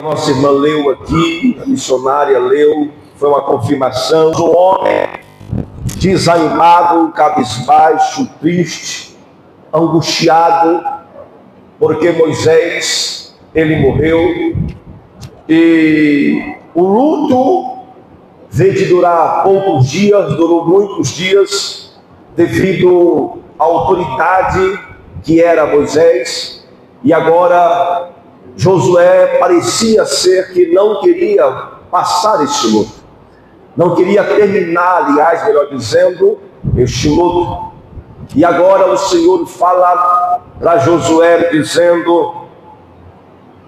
Nossa irmã leu aqui, a missionária leu, foi uma confirmação do homem desanimado, cabisbaixo, triste, angustiado, porque Moisés, ele morreu, e o luto veio de durar poucos dias, durou muitos dias, devido à autoridade que era Moisés, e agora Josué parecia ser que não queria passar este luto, não queria terminar, aliás, melhor dizendo, este luto. E agora o Senhor fala para Josué dizendo: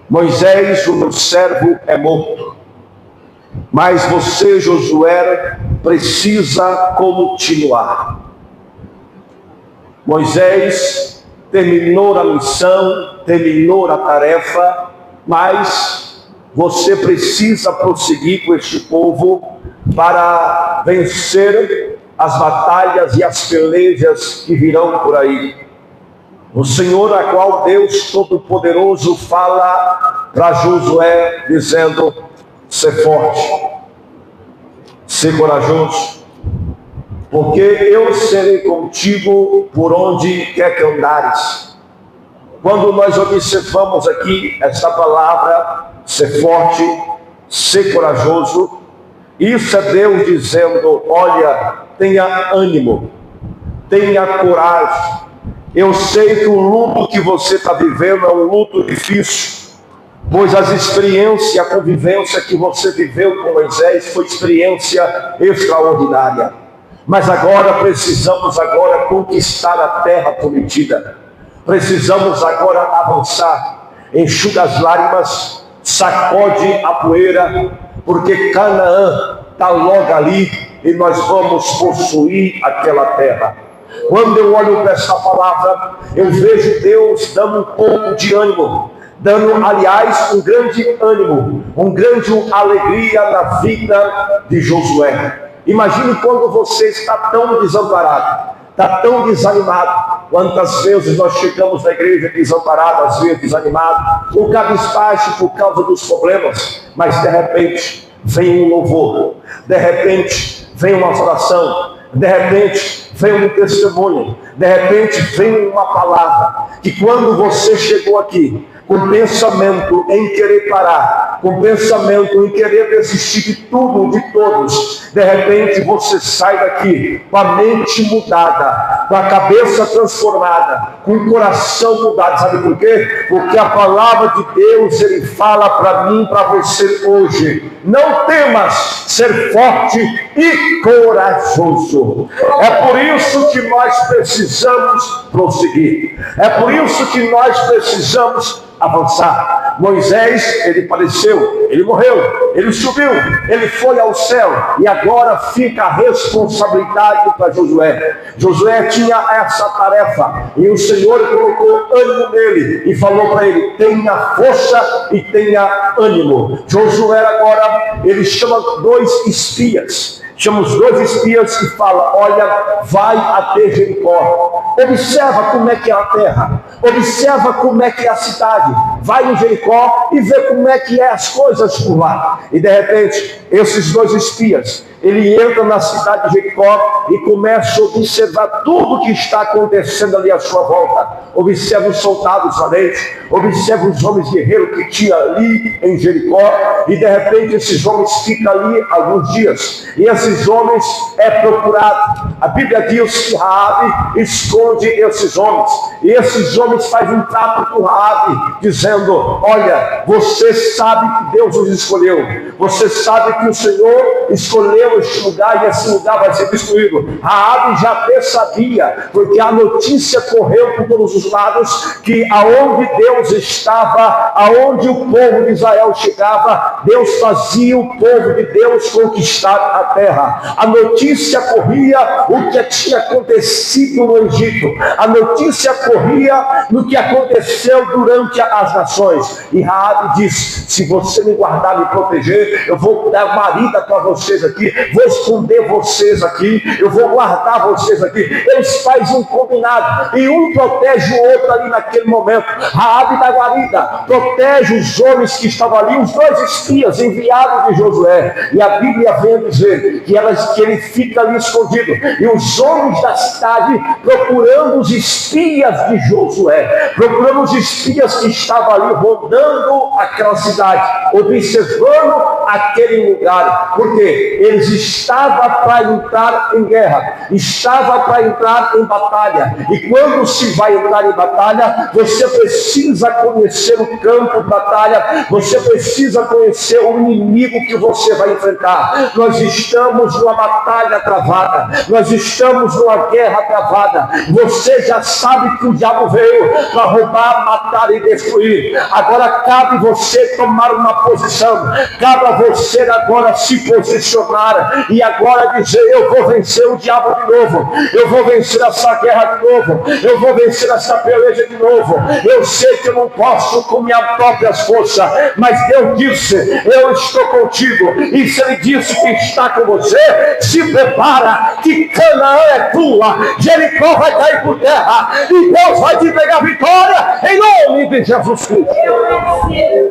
Moisés, o meu servo, é morto, mas você, Josué, precisa continuar. Moisés terminou a missão, terminou a tarefa, mas você precisa prosseguir com este povo para vencer as batalhas e as pelejas que virão por aí. O Senhor, a qual Deus Todo-Poderoso fala para Josué, dizendo: ser forte, ser corajoso, porque eu serei contigo por onde quer que andares. Quando nós observamos aqui esta palavra, ser forte, ser corajoso, isso é Deus dizendo: olha, tenha ânimo, tenha coragem. Eu sei que o luto que você está vivendo é um luto difícil, pois as experiências, a convivência que você viveu com Moisés foi experiência extraordinária. Mas agora precisamos conquistar a terra prometida. Precisamos agora avançar. Enxuga as lágrimas, sacode a poeira, porque Canaã está logo ali e nós vamos possuir aquela terra. Quando eu olho para essa palavra, eu vejo Deus dando um pouco de ânimo, dando, aliás, um grande ânimo, uma grande alegria na vida de Josué. Imagine quando você está tão desamparado, está tão desanimado. Quantas vezes nós chegamos na igreja desamparado, às vezes desanimado, ou cabisbaixo por causa dos problemas, mas de repente vem um louvor, de repente vem uma oração, de repente vem um testemunho, de repente vem uma palavra, que quando você chegou aqui, com pensamento em querer parar, com pensamento em querer desistir de tudo, de todos, de repente você sai daqui com a mente mudada, com a cabeça transformada, com o coração mudado. Sabe por quê? Porque a palavra de Deus, ele fala para mim, para você hoje: não temas, ser forte e corajoso. É por isso que nós precisamos prosseguir, é por isso que nós precisamos avançar. Moisés, ele padeceu, ele morreu, ele subiu, ele foi ao céu, e agora fica a responsabilidade para Josué. Josué tinha essa tarefa, e o Senhor colocou ânimo nele, e falou para ele: tenha força e tenha ânimo. Josué agora, ele chama dois espias, chama os dois espias e fala: olha, vai até Jericó, observa como é que é a terra, observa como é que é a cidade, vai em Jericó e vê como é que é as coisas por lá. E de repente, esses dois espias, ele entra na cidade de Jericó e começa a observar tudo que está acontecendo ali à sua volta. Observa os soldados valentes, observa os homens guerreiros que tinha ali em Jericó, e de repente esses homens ficam ali alguns dias, e esses homens é procurado. A Bíblia diz que Raabe esconde esses homens, e esses homens fazem um trato com Raabe, dizendo: olha, você sabe que Deus os escolheu, você sabe que o Senhor escolheu este lugar, e esse lugar vai ser destruído. Raabe já até sabia, porque a notícia correu por todos os lados, que aonde Deus estava, aonde o povo de Israel chegava, Deus fazia o povo de Deus conquistar a terra. A notícia corria o que tinha acontecido no Egito, a notícia corria no que aconteceu durante as nações. E Raabe diz: se você me guardar, me proteger, eu vou dar guarida para vocês aqui, vou esconder vocês aqui, eu vou guardar vocês aqui. Eles fazem um combinado, e um protege o outro ali naquele momento. Raabe da guarida protege os homens que estavam ali, os dois espias enviados de Josué. E a Bíblia vem dizer que ele fica ali escondido, e os homens da cidade procurando os espias de Josué, procurando os espias que estavam ali rodando aquela cidade, observando aquele lugar, porque eles estavam para entrar em guerra, estavam para entrar em batalha. E quando se vai entrar em batalha, você precisa conhecer o campo de batalha, você precisa conhecer o inimigo que você vai enfrentar. Nós estamos numa batalha travada, nós estamos numa guerra travada. Você já sabe que o diabo veio para roubar, matar e destruir. Agora cabe você tomar uma posição, cabe a você agora se posicionar e agora dizer: eu vou vencer o diabo de novo, eu vou vencer essa guerra de novo, eu vou vencer essa peleja de novo. Eu sei que eu não posso com minhas próprias forças, mas Deus disse: eu estou contigo. E se Ele disse que está com você, se prepara, que Canaã é tua, Jericó vai cair por terra, e Deus vai te pegar vitória em nome de Jesus Cristo.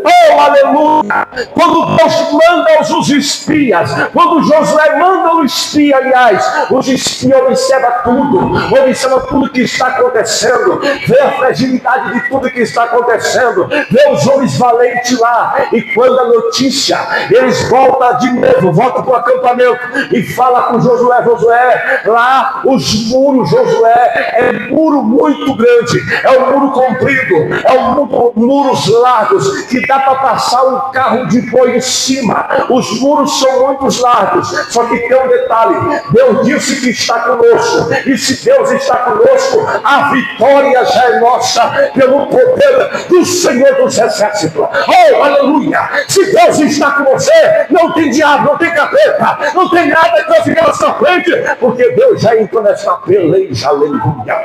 Oh, aleluia! Quando Deus manda os espias, quando Josué manda o espia, aliás, os espias observam tudo que está acontecendo, vê a fragilidade de tudo que está acontecendo, vê os homens valentes lá, e quando a notícia, eles voltam de novo, voltam para o acampamento e falam com Josué: Josué, lá os muros, Josué, é um muro muito grande, é um muro comprido, é um muros largos, que dá para passar um carro de boi em cima. Os muros são muito largos, só que tem um detalhe: Deus disse que está conosco, e se Deus está conosco, a vitória já é nossa, pelo poder do Senhor dos Exércitos. Oh, aleluia! Se Deus está com você, não tem diabo, não tem capeta, não tem nada que vai ficar na sua frente, porque Deus já entrou nessa peleja. Aleluia!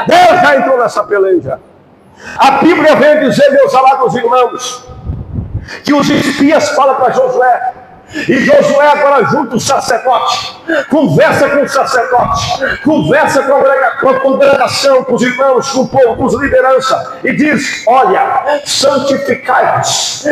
Deus já entrou nessa peleja. A Bíblia vem dizer, meus amados irmãos, que os espias falam para Josué, e Josué agora junta o sacerdote, conversa com o sacerdote, conversa com a congregação, com os irmãos, com o povo, com os lideranças, e diz: olha, santificai-vos,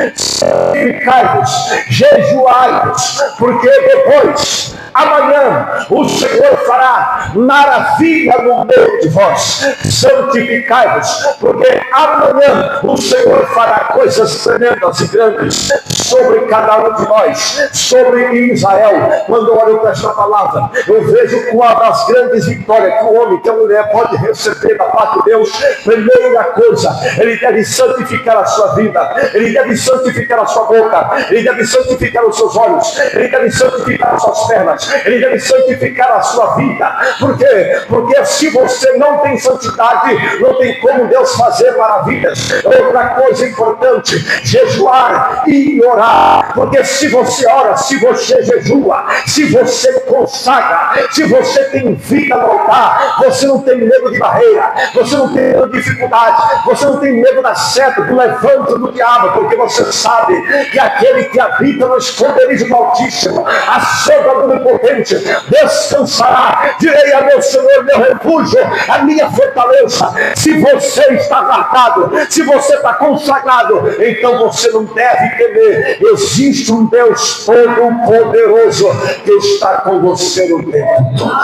jejuai-vos, porque depois, amanhã, o Senhor fará maravilha no meio de vós. Santificai-vos, porque amanhã o Senhor fará coisas tremendas e grandes sobre cada um de nós, sobre Israel. Quando eu olho para esta palavra, eu vejo uma das grandes vitórias que o homem, que a mulher pode receber da parte de Deus. Primeira coisa, ele deve santificar a sua vida, ele deve santificar a sua boca, ele deve santificar os seus olhos, ele deve santificar as suas pernas, ele deve santificar a sua vida. Por quê? Porque se você não tem santidade, não tem como Deus fazer maravilhas. Outra coisa importante: jejuar e orar. Porque se você ora, se você jejua, se você consagra, se você tem vida no altar, você não tem medo de barreira, você não tem medo de dificuldade, você não tem medo da seta, do levante do diabo, porque você sabe que aquele que habita no esconderijo do Altíssimo, a sombra do Onipotente, descansará. Direi a meu Senhor, meu refúgio, a minha fortaleza. Se você está guardado, se você está consagrado, então você não deve temer. Existe um Deus todo-poderoso que está com você no tempo todo.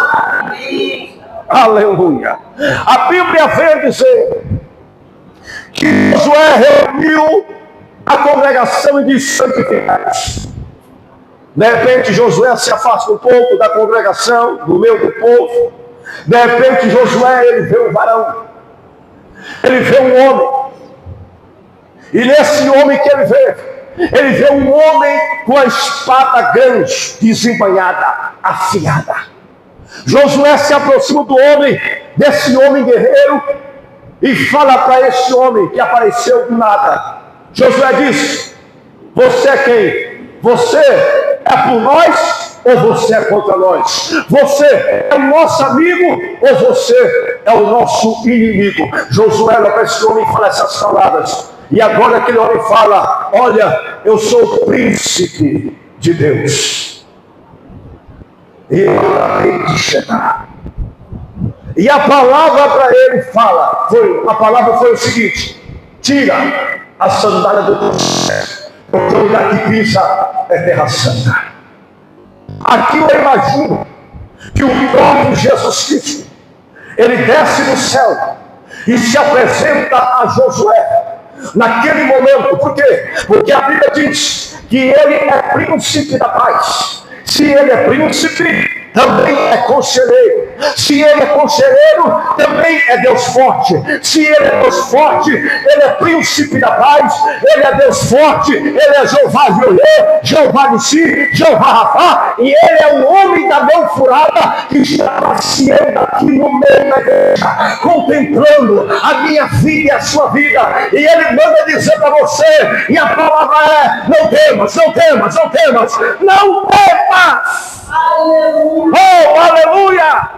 Aleluia! A Bíblia vem dizer que Josué reuniu a congregação e disse: santificai-vos. De repente Josué se afasta um pouco da congregação, do meio do povo. De repente Josué, ele vê um varão, ele vê um homem, e nesse homem que ele vê um homem com a espada grande, desembainhada, afiada. Josué se aproxima do homem, desse homem guerreiro, e fala para esse homem que apareceu do nada. Josué diz: você é quem? Você é por nós? ou você é contra nós? Você é o nosso amigo ou você é o nosso inimigo? Josué olha para esse homem e fala essas palavras. E agora aquele homem fala: olha, eu sou o príncipe de Deus. E eu acabei de chegar. E a palavra para ele a palavra foi o seguinte: tira a sandália do pé, porque o lugar que pisa é terra santa. Aqui eu imagino que o próprio Jesus Cristo, ele desce do céu e se apresenta a Josué naquele momento. Por quê? Porque a Bíblia diz que ele é príncipe da paz. Se ele é príncipe, também é conselheiro. Se ele é conselheiro, também é Deus forte. Se ele é Deus forte, ele é príncipe da paz. Ele é Deus forte, ele é Jeová Jireh, Jeová Nissi, Jeová Rafá. E ele é o homem da mão furada que está passeando aqui no meio da igreja, contemplando a minha vida e a sua vida. E ele manda dizer para você, e a palavra é: não temas, não temas, não temas, não temas. Aleluia. Oh, aleluia!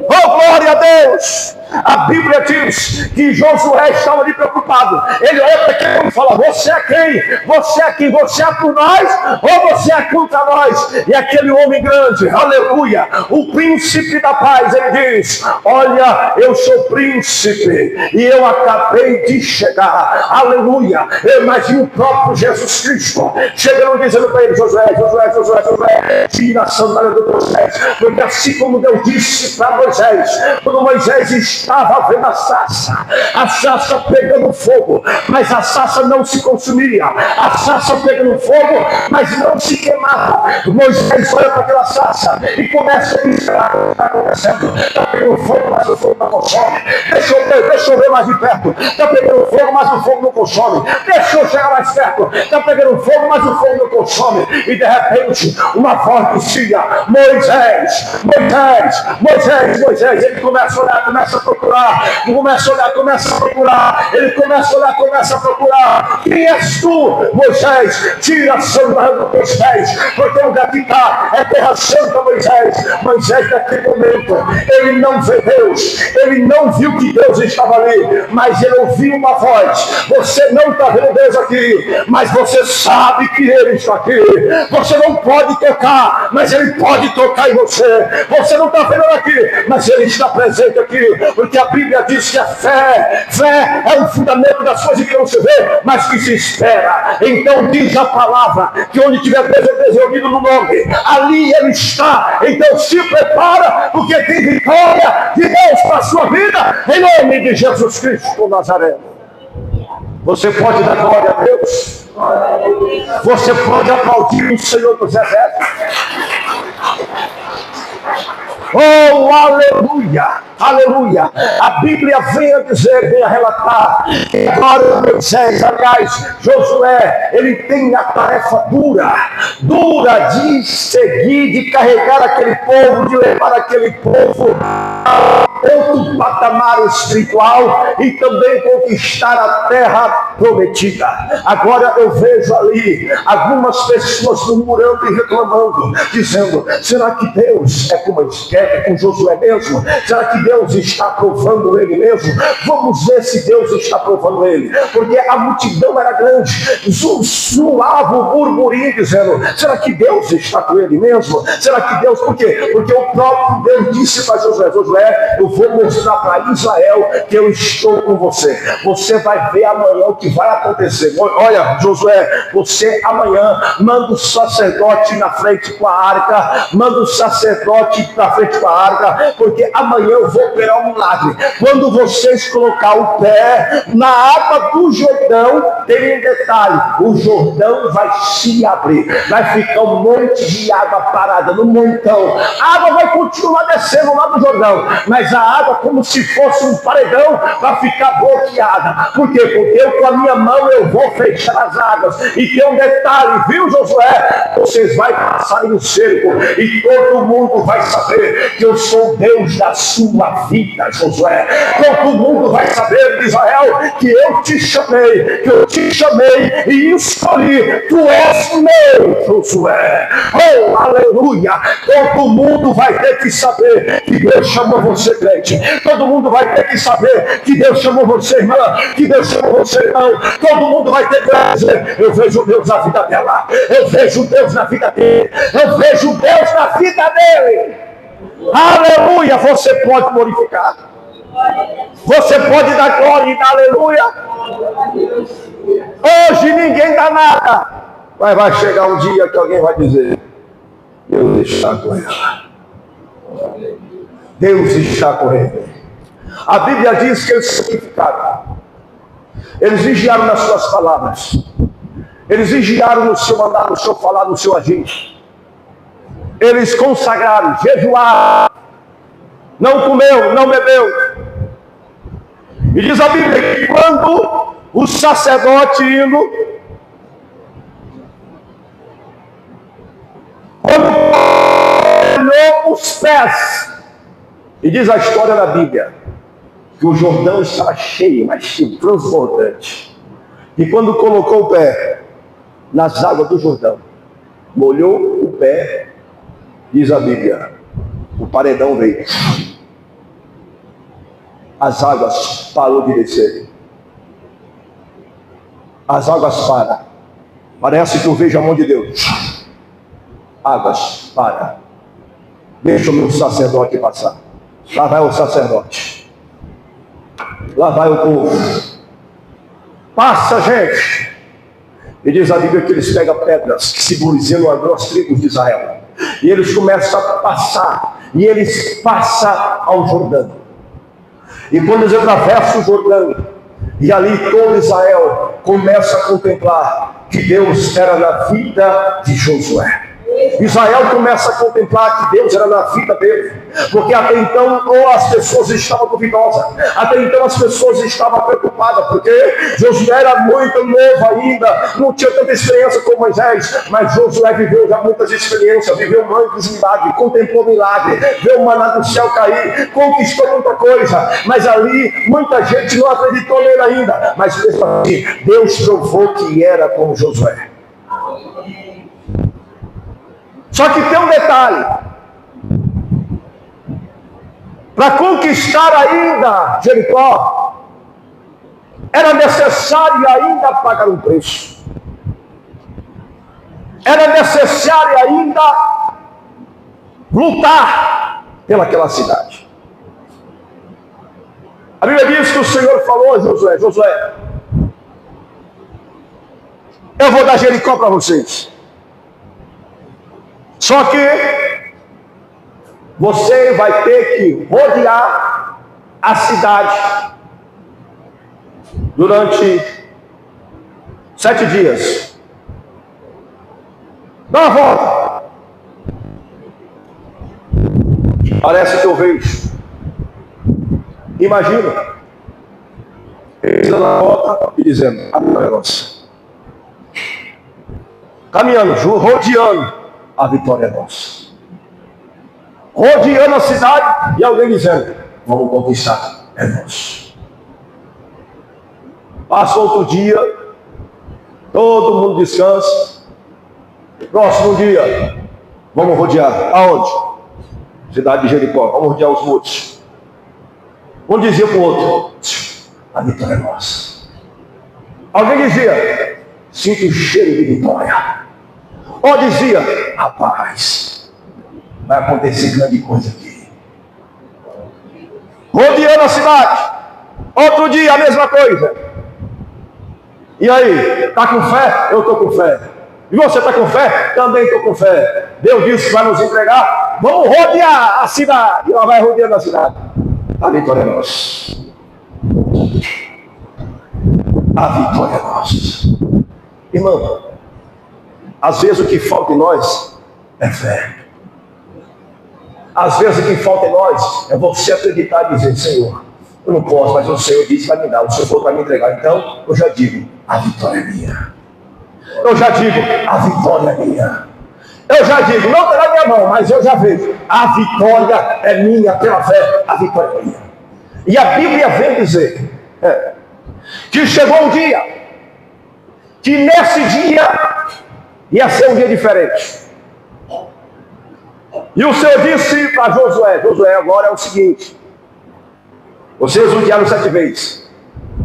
Oh, glória a Deus! A Bíblia diz que Josué estava ali preocupado. Ele olha para aquele homem e fala: você é quem? Você é quem? Você é por nós ou você é contra nós? E aquele homem grande, aleluia, o príncipe da paz, ele diz: olha, eu sou príncipe e eu acabei de chegar. Aleluia! Eu imagino o próprio Jesus Cristo chegando e dizendo para ele: Josué, tira a sandália do Moisés, porque assim como Deus disse para Moisés, quando Moisés estava vendo a sarça pegando fogo, mas a sarça não se consumia, a sarça pegando fogo, mas não se queimava. Moisés olha para aquela sarça e começa a dizer: está acontecendo, está pegando fogo, mas o fogo não consome. Deixa eu ver mais de perto. Está pegando fogo, mas o fogo não consome. Deixa eu chegar mais perto. Está pegando fogo, mas o fogo não consome. E de repente uma voz dizia: Moisés, Moisés, Moisés, Moisés. Ele começa a olhar, começa a procurar. Começa a olhar, começa a procurar. Ele começa a olhar, começa a procurar. Quem és tu, Moisés? Tira a sandália dos teus pés, porque o lugar que está é terra santa, Moisés. Moisés, naquele momento, ele não vê Deus, ele não viu que Deus estava ali, mas ele ouviu uma voz. Você não está vendo Deus aqui, mas você sabe que ele está aqui. Você não pode tocar, mas ele pode tocar em você. Você não está vendo aqui, mas ele está presente aqui, porque a Bíblia diz que a fé é o fundamento das coisas que não se vê, mas que se espera. Então diz a palavra que onde tiver Deus reunido no nome, ali ele está. Então se prepara, porque tem vitória de Deus para a sua vida, em nome de Jesus Cristo Nazareno. Você pode dar glória a Deus? Você pode aplaudir o Senhor dos Exércitos? Oh, aleluia, aleluia. A Bíblia vem a dizer, vem a relatar que agora Moisés, aliás, Josué, ele tem a tarefa dura de seguir, de carregar aquele povo, de levar aquele povo a outro patamar espiritual e também conquistar a terra prometida. Agora eu vejo ali algumas pessoas murmurando e reclamando, dizendo: será que Deus é como eles querem? É com Josué mesmo? Será que Deus está provando ele mesmo? Vamos ver se Deus está provando ele, porque a multidão era grande, zoava o murmurinho dizendo: será que Deus está com ele mesmo? Será que Deus, por quê? Porque o próprio Deus disse para Josué: Josué, eu vou mostrar para Israel que eu estou com você. Você vai ver amanhã o que vai acontecer. Olha, Josué, você amanhã manda o sacerdote na frente com a arca, manda o sacerdote na frente com a arca, porque amanhã eu vou operar um milagre. Quando vocês colocar o pé na água do Jordão, tem um detalhe: o Jordão vai se abrir, vai ficar um monte de água parada no montão. A água vai continuar descendo lá do Jordão, mas a água como se fosse um paredão para ficar bloqueada. Por quê? Porque eu com a minha mão eu vou fechar as águas. E tem um detalhe, viu, Josué? Vocês vão passar no cerco e todo mundo vai saber que eu sou Deus da sua vida, Josué. Todo mundo vai saber, Israel, que eu te chamei, e escolhi. Tu és meu, Josué. Oh, aleluia. Todo mundo vai ter que saber que Deus chamou você, crente. Todo mundo vai ter que saber que Deus chamou você, irmã, que Deus chamou você, irmão. Todo mundo vai ter que dizer: eu vejo Deus na vida dela, eu vejo Deus na vida dele, eu vejo Deus na vida dele. Aleluia. Você pode glorificar, você pode dar glória e dar aleluia. Hoje ninguém dá nada, mas vai chegar um dia que alguém vai dizer: Deus está com ela, Deus está com ele. A Bíblia diz que eles santificaram, eles vigiaram nas suas palavras, eles vigiaram no seu andar, no seu falar, no seu agir. Eles consagraram, jejuaram, não comeu, não bebeu. E diz a Bíblia que quando o sacerdote indo, olhou os pés, e diz a história da Bíblia que o Jordão estava cheio, mas cheio, transbordante. E quando colocou o pé nas águas do Jordão, molhou o pé, diz a Bíblia, o paredão veio. As águas parou de descer. As águas param. Parece que eu vejo a mão de Deus. Águas, para. Deixa o meu sacerdote passar. Lá vai o sacerdote. Lá vai o povo. Passa, gente. E diz a Bíblia que eles pegam pedras que simbolizam as duas tribos de Israel. E eles começam a passar. E eles passam ao Jordão. E quando eles atravessam o Jordão, e ali todo Israel começa a contemplar que Deus era na vida de Josué. Israel começa a contemplar que Deus era na vida dele, porque até então ou as pessoas estavam duvidosas, até então as pessoas estavam preocupadas, porque Josué era muito novo ainda, não tinha tanta experiência como Moisés, mas Josué viveu já muitas experiências, viveu muitos milagres, contemplou milagre, viu o maná do céu cair, conquistou muita coisa, mas ali muita gente não acreditou nele ainda, mas mesmo assim Deus provou que era com Josué. Só que tem um detalhe: para conquistar ainda Jericó, era necessário ainda pagar um preço. Era necessário ainda lutar pelaquela cidade. A Bíblia diz que o Senhor falou a Josué: Josué, eu vou dar Jericó para vocês. Só que você vai ter que rodear a cidade durante 7 dias. Dá uma volta. Parece que eu vejo. Imagina. Ele dando a volta e dizendo: a vitória é nossa. Caminhando, rodeando. A vitória é nossa. Rodeando a cidade e alguém dizendo: vamos conquistar, é nosso. Passa outro dia, todo mundo descansa. Próximo dia, vamos rodear. Aonde? Cidade de Jericó. Vamos rodear os montes. Um dizia para o outro: a vitória é nossa. Alguém dizia: sinto o cheiro de vitória. Ou dizia: rapaz, vai acontecer grande coisa aqui. Rodeando a cidade. Outro dia a mesma coisa. E aí, está com fé? Eu estou com fé. E você está com fé? Também estou com fé. Deus disse que vai nos entregar. Vamos rodear a cidade. E ela vai rodeando a cidade. A vitória é nossa. A vitória é nossa. Irmão, às vezes o que falta em nós é fé. Às vezes o que falta em nós é você acreditar e dizer, Senhor, eu não posso, mas o Senhor disse que vai me dar, o Senhor falou para me entregar. Então, eu já digo, a vitória é minha. Eu já digo, a vitória é minha. Eu já digo, não terá minha mão, mas eu já vejo, a vitória é minha pela fé, a vitória é minha. E a Bíblia vem dizer que chegou um dia, que nesse dia ia ser um dia diferente. E o Senhor disse para Josué, Josué, agora é o seguinte, vocês rodearam 7 vezes,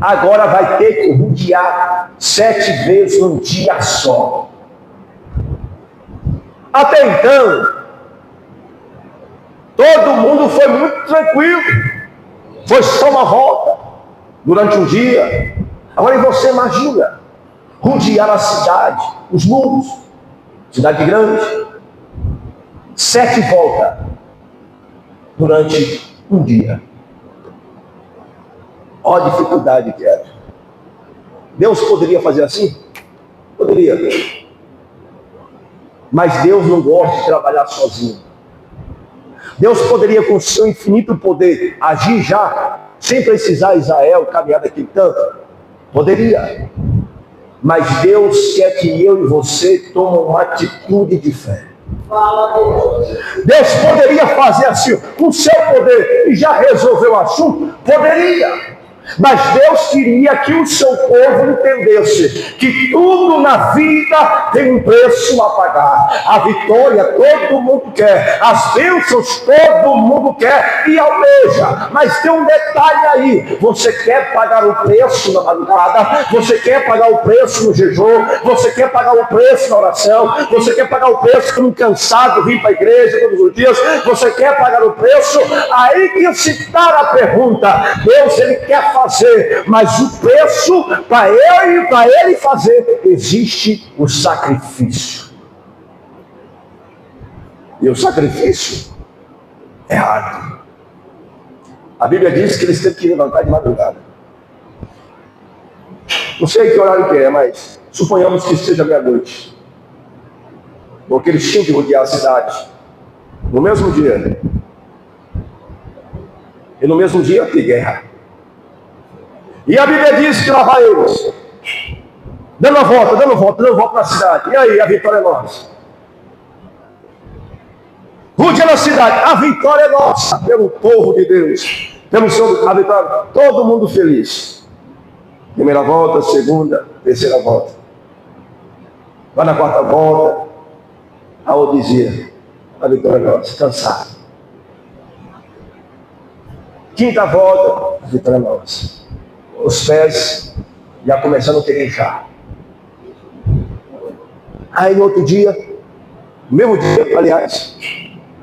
agora vai ter que rodear 7 vezes num dia só. Até então, todo mundo foi muito tranquilo, foi só uma volta, durante um dia. Agora você imagina, rodear a cidade, os muros, cidade grande, 7 voltas, durante um dia. Olha a dificuldade que era. Deus poderia fazer assim? Poderia. Mas Deus não gosta de trabalhar sozinho. Deus poderia, com o seu infinito poder, agir já, sem precisar Israel caminhar daquele tanto. Poderia. Mas Deus quer que eu e você tomem uma atitude de fé. Deus poderia fazer assim, com o seu poder, e já resolveu o assunto? Poderia. Mas Deus queria que o seu povo entendesse que tudo na vida tem um preço a pagar. A vitória todo mundo quer, as bênçãos todo mundo quer e almeja. Mas tem um detalhe aí: você quer pagar o preço na madrugada, você quer pagar o preço no jejum, você quer pagar o preço na oração, você quer pagar o preço como cansado vir para a igreja todos os dias, você quer pagar o preço? Aí que se está a pergunta. Deus, ele quer fazer, mas o preço para ele fazer, existe o sacrifício. E o sacrifício é árduo. A Bíblia diz que eles têm que levantar de madrugada. Não sei que horário que é, mas suponhamos que seja meia-noite. Porque eles tinham que rodear a cidade no mesmo dia. E no mesmo dia tem guerra. E a Bíblia diz que lá vai eles, dando a volta na cidade. E aí, a vitória é nossa. Rodeando a cidade, a vitória é nossa, pelo povo de Deus, pelo Senhor, a vitória, todo mundo feliz. Primeira volta, segunda, terceira volta. Vai na quarta volta, a dizia, a vitória é nossa, cansado. Quinta volta, a vitória é nossa. Os pés já começando a querejar. Aí no outro dia, no mesmo dia, aliás,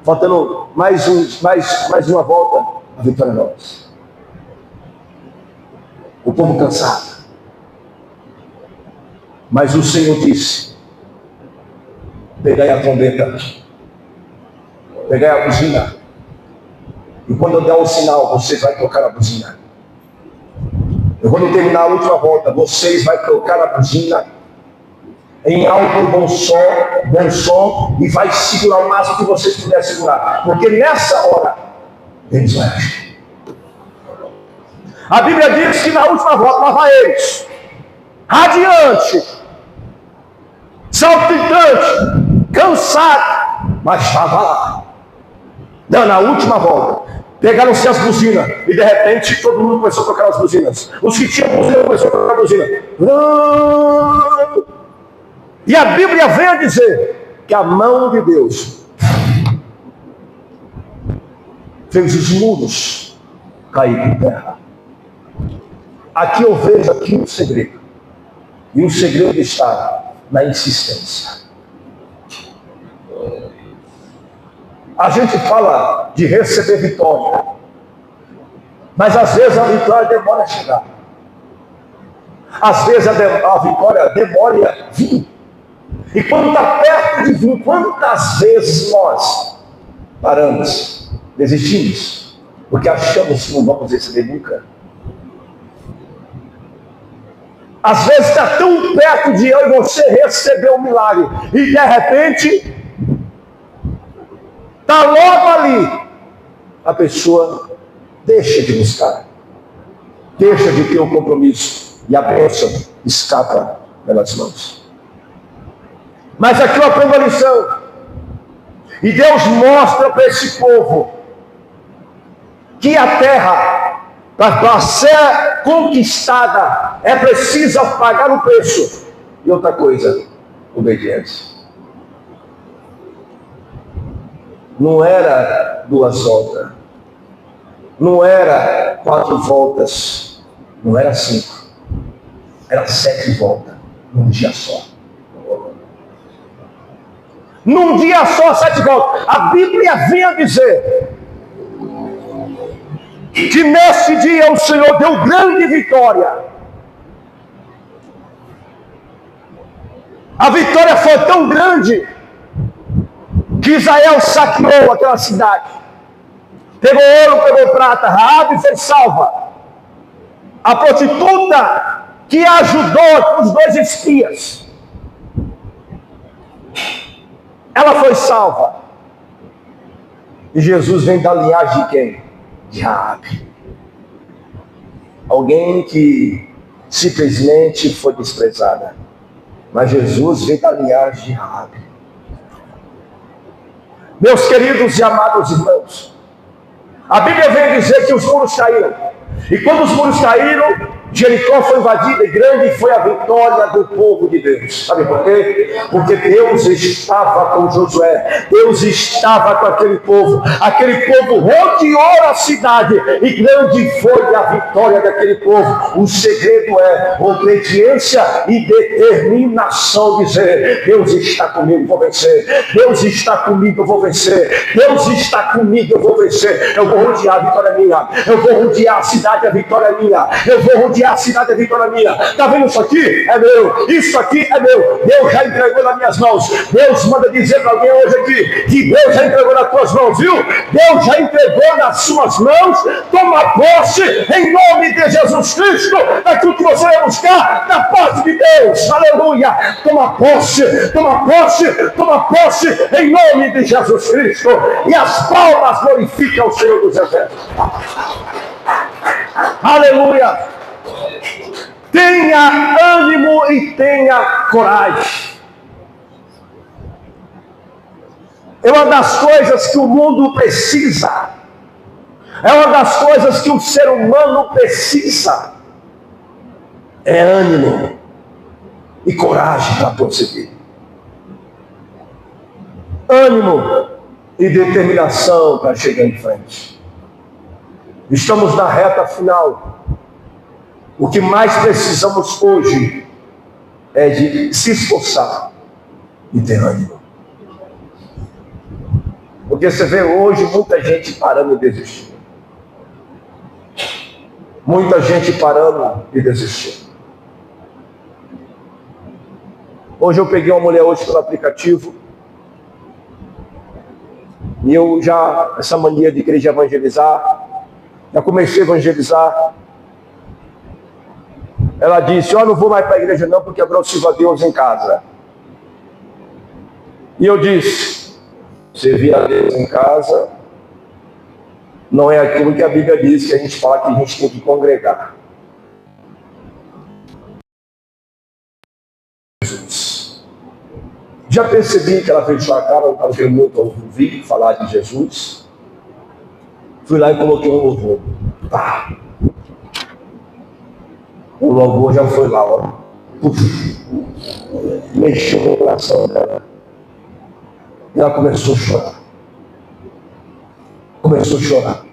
faltando mais uma volta, a vitória é nossa. O povo cansado. Mas o Senhor disse: pegai a trombeta, pegai a buzina, e quando eu der o sinal, você vai tocar a buzina. E quando terminar a última volta, vocês vão tocar a buzina em alto, bom som, e vai segurar o máximo que vocês puderem segurar. Porque nessa hora, eles vão agir. A Bíblia diz que na última volta, lá vai eles, radiante, saltitante, cansado, mas estava lá, dando a última volta. Pegaram-se as buzinas, e de repente todo mundo começou a tocar as buzinas. Os que tinham buzina começaram a tocar a buzina. E a Bíblia vem a dizer que a mão de Deus fez os muros cair por terra. Aqui eu vejo aqui um segredo. E o segredo está na insistência. A gente fala de receber vitória, mas às vezes a vitória demora a chegar. Às vezes a vitória demora a vir. E quando está perto de vir, quantas vezes nós paramos, desistimos, porque achamos que não vamos receber nunca? Às vezes está tão perto de eu e você receber um milagre, e de repente está logo ali, a pessoa deixa de buscar, deixa de ter o compromisso e a bênção escapa pelas mãos. Mas aqui eu aprendo a lição. E Deus mostra para esse povo que a terra, para ser conquistada, é preciso pagar o preço. E outra coisa, obediência. Não era 2 voltas, não era 4 voltas, não era 5, era 7 voltas, num dia só. Num dia só, 7 voltas. A Bíblia vem a dizer que nesse dia o Senhor deu grande vitória. A vitória foi tão grande que Israel saqueou aquela cidade. Pegou ouro, pegou prata, Raabe foi salva. A prostituta que ajudou os 2 espias, ela foi salva. E Jesus vem da linhagem de quem? De Raabe. Alguém que simplesmente foi desprezada. Mas Jesus vem da linhagem de Raabe. Meus queridos e amados irmãos, a Bíblia vem dizer que os muros caíram. E quando os muros caíram, Jericó foi invadida e grande foi a vitória do povo de Deus. Sabe por quê? Porque Deus estava com Josué. Deus estava com aquele povo. Aquele povo rodeou a cidade e grande foi a vitória daquele povo. O segredo é obediência e determinação. Dizer: Deus está comigo, vou vencer. Deus está comigo, eu vou vencer. Deus está comigo, eu vou vencer. Eu vou rodear, a vitória é minha. Eu vou rodear a cidade, a vitória é minha. Eu vou rodear a cidade, a vitória é minha. Está vendo isso aqui? É meu. Isso aqui é meu. Deus já entregou nas minhas mãos. Deus manda dizer para alguém hoje aqui que Deus já entregou nas tuas mãos, viu? Deus já entregou nas suas mãos. Toma posse em nome de Jesus Cristo daquilo que você vai buscar da parte de Deus. Aleluia. Toma posse, toma posse, toma posse em nome de Jesus Cristo. E as palmas glorificam o Senhor dos Exércitos. Aleluia. Tenha ânimo e tenha coragem. É uma das coisas que o mundo precisa. É uma das coisas que o ser humano precisa. É ânimo e coragem para prosseguir. Ânimo e determinação para chegar em frente. Estamos na reta final. O que mais precisamos hoje é de se esforçar e ter ânimo. Porque você vê hoje muita gente parando e desistindo. Muita gente parando e desistindo. Hoje eu peguei uma mulher hoje pelo aplicativo. E eu já, essa mania de querer evangelizar, já comecei a evangelizar. Ela disse: eu não vou mais para a igreja não, porque agora eu sirvo a Deus em casa. E eu disse: servir a Deus em casa não é aquilo que a Bíblia diz, que a gente fala que a gente tem que congregar. Jesus. Já percebi que ela fechou a cara, não estava querendo muito ouvir falar de Jesus. Fui lá e coloquei um louvor. Pá! O louvor já foi lá, ó. Mexeu no coração dela. E ela começou a chorar. Começou a chorar.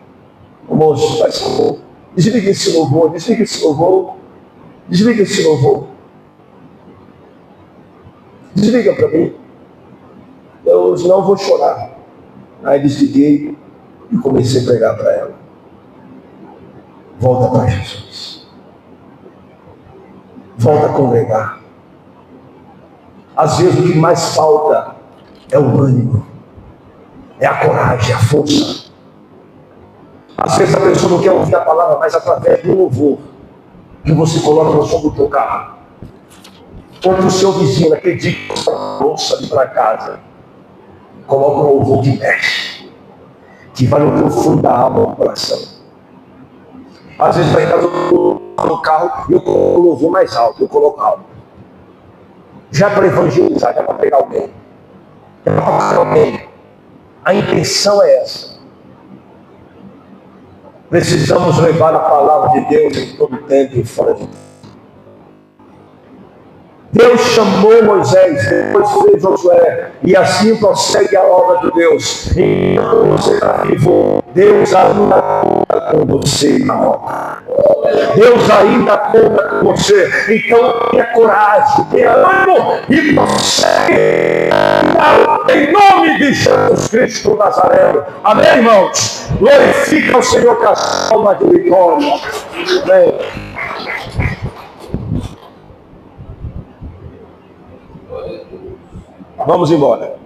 O moço, faz favor, desliga esse louvor, desliga esse louvor. Desliga esse louvor. Desliga para mim. Eu não vou chorar. Aí desliguei e comecei a pregar para ela. Volta para Jesus. Volta a congregar. Às vezes o que mais falta é o ânimo, é a coragem, a força. Às vezes a pessoa não quer ouvir a palavra, mas através do louvor que você coloca no som do teu carro, ou para o seu vizinho, naquele dia que você louça ali para casa, coloca um louvor que mexe. que vai no profundo da alma do coração. Às vezes vai no carro e eu coloco o louvor mais alto, eu coloco alto. Já para evangelizar, já para pegar alguém. Já para pegar alguém. A intenção é essa. Precisamos levar a palavra de Deus em todo tempo e fora de tempo. Deus chamou Moisés, depois fez Josué, e assim prossegue a obra de Deus. Enquanto você está vivo, Deus ainda conta com você na obra. Deus ainda conta com você. Então tenha coragem, tenha ânimo e prossegue em nome de Jesus Cristo Nazareno. Amém, irmãos? Glorifica o Senhor com a salva de vitória. Amém. Vamos embora.